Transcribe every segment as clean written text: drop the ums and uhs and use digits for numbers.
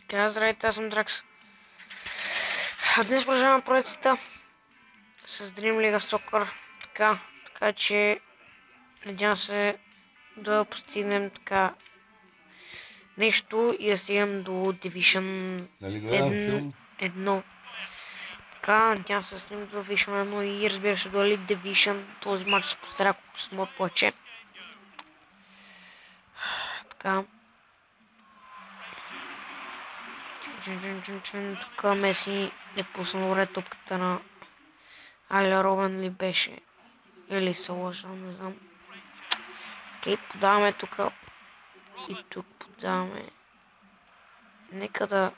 Така, здравейте, аз съм Дракс. Днес продължаваме проекцията с Dream League Soccer. Така че надявам се да постигнем така нещо и да стигнем до Division 1. Така, надявам се да стигнем до Division 1 и разбира се до Elite Division. Този матч се постаря колко с моят плаче. Така. Тук Меси е пуснал добре топката на Аля Робен ли беше? Или се лъжа, не знам. Окей, подаваме тук. И тук подаваме. Нека да...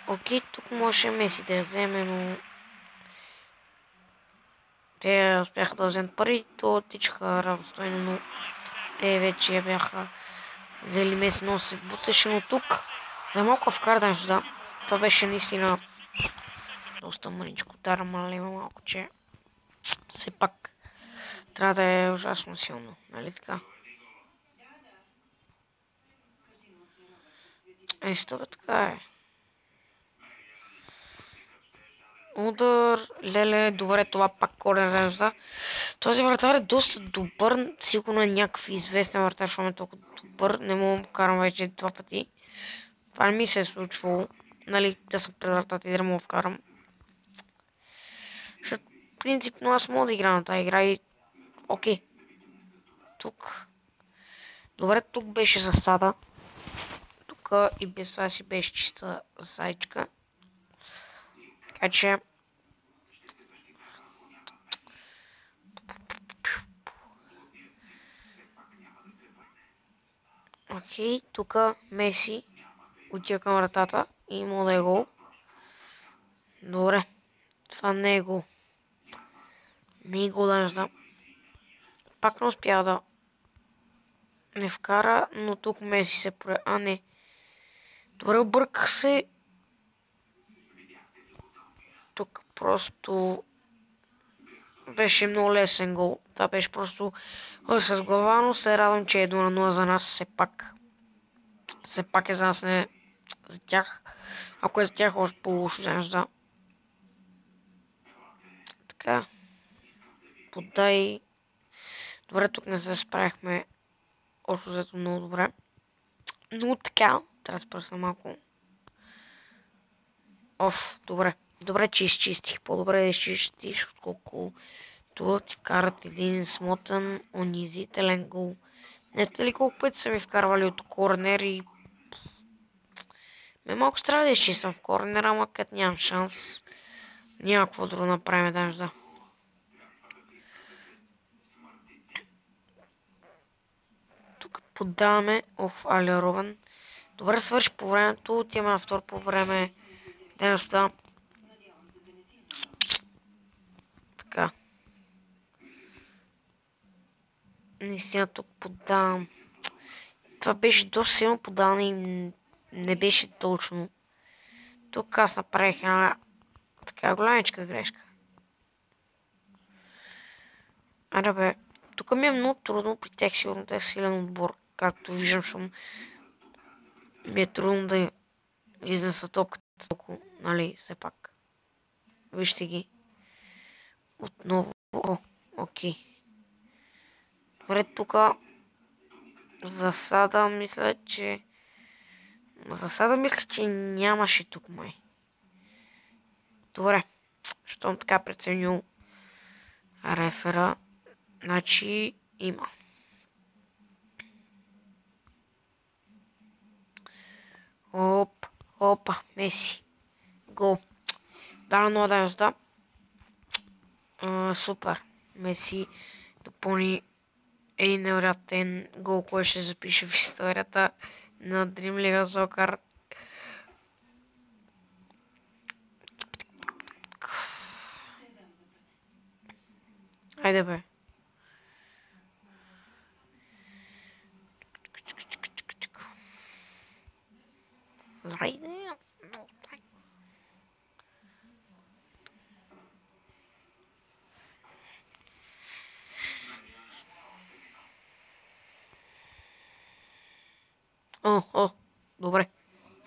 Окей, тук може Меси да я вземе, но... Те успяха да вземат пари, то тичаха равностойно, но... Те вече я бяха взели Меси, но се буташе, но тук... За малко вкардан сюда. Това беше наистина... Доста мъничко удара, има малко, че... Все пак... Трябва да е ужасно силно, нали така? Що бе, така е. Удар, леле, добре, това пак корнер да. Този вратар е доста добър, сигурно е някакъв известен вратар, защото е толкова добър, не мога да вкарам вече два пъти. Това не ми се е случвало, нали, да съм пред вратата и да мога вкарам. Защото, принципно, аз мога да игра на тази игра и... Окей. Тук. Добре, тук беше засада. Тук и без това си беше чиста зайчка. Така че... Окей, тук Меси отива към вратата и има да е гол. Добре, това не е гол. Не е гол, да не знам. Пак не успя да не вкара, но тук Меси се прояви. А, не. Добре, обърках се. Тук просто беше много лесен гол. Това беше просто с глава, но се радвам, че е 1-0 за нас все пак. Все пак е за нас, не за тях. Ако е за тях, още по-лошо, да. Така. Подай. Добре, тук не се справихме. Общо взето много добре. Но така, трябва да спръсна малко. Добре. Добре, че изчистих. По-добре да изчистиш, отколко това ти вкарат един смотан, унизителен гол. Не ли колко пъти са ми вкарвали от корнер и... малко трябва да изчиствам в корнера, ама като нямам шанс. Няма какво друго направим, да. Тук подаваме Аля Робен. Добре свърши по времето, отиваме на втор по време. Дайме сюда. Така. Наистина тук подавам. Това беше доста силно подаване и не беше точно. Тук аз направих една така голямичка грешка. Аре бе, тук ми е много трудно при тях, сигурно те е силен отбор. Както виждам, защото ми е трудно да изнеса топката толкова, нали, все пак. Вижте ги. Отново. Окей. Добре, тук засада мисля, че нямаше тук май. Добре. Щом така преценил рефера, значи има. Опа, Меси. Гол. Да, но да. Супер. Меси допълни един невероятен гол, който ще запише в историята на Dream League Soccer. Хайде бе. Хайде. Добре.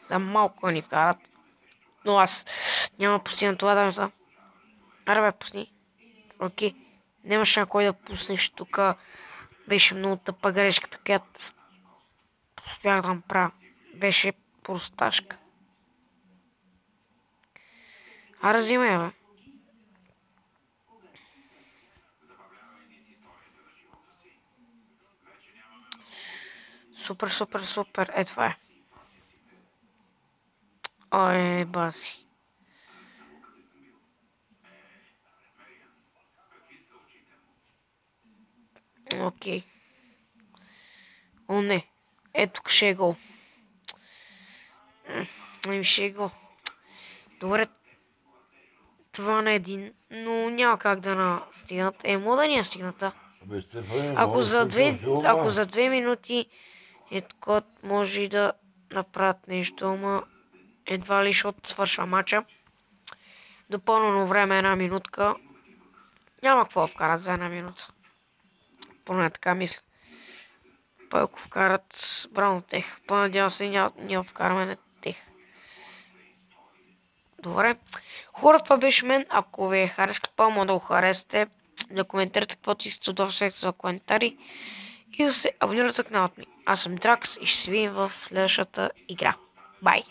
За малко ни вкарат. Но аз няма постигна това да не. Аре бе, пусни. Окей. Нямаше на кой да пуснеш тук. Беше много тъпа грешката, която успях да направя. Беше просташка. Аре, взимай, бе. Супер, супер, супер. Е, това е. Ой, баси. Окей. О, не. Е, тук ще е гол. Ще е гол. Добре. Това на един, но няма как да настигнат. Мога да ни е стигната. Ако за 2 минути може и да направят нещо, ама едва ли, защото свършва матча. Допълнено време 1 минутка. Няма какво вкарат за 1 минута. Поне така мисля. Пък ако вкарат браво тех. По-надявам се няма вкараме на тех. Добре. Хора, това беше мен. Ако ви е харесало, може да го харесате. Да коментирате каквото искате от секцията за коментари. И да се абонирате за каналът ми. Аз съм Дракс и ще се видим в следващата игра. Бай!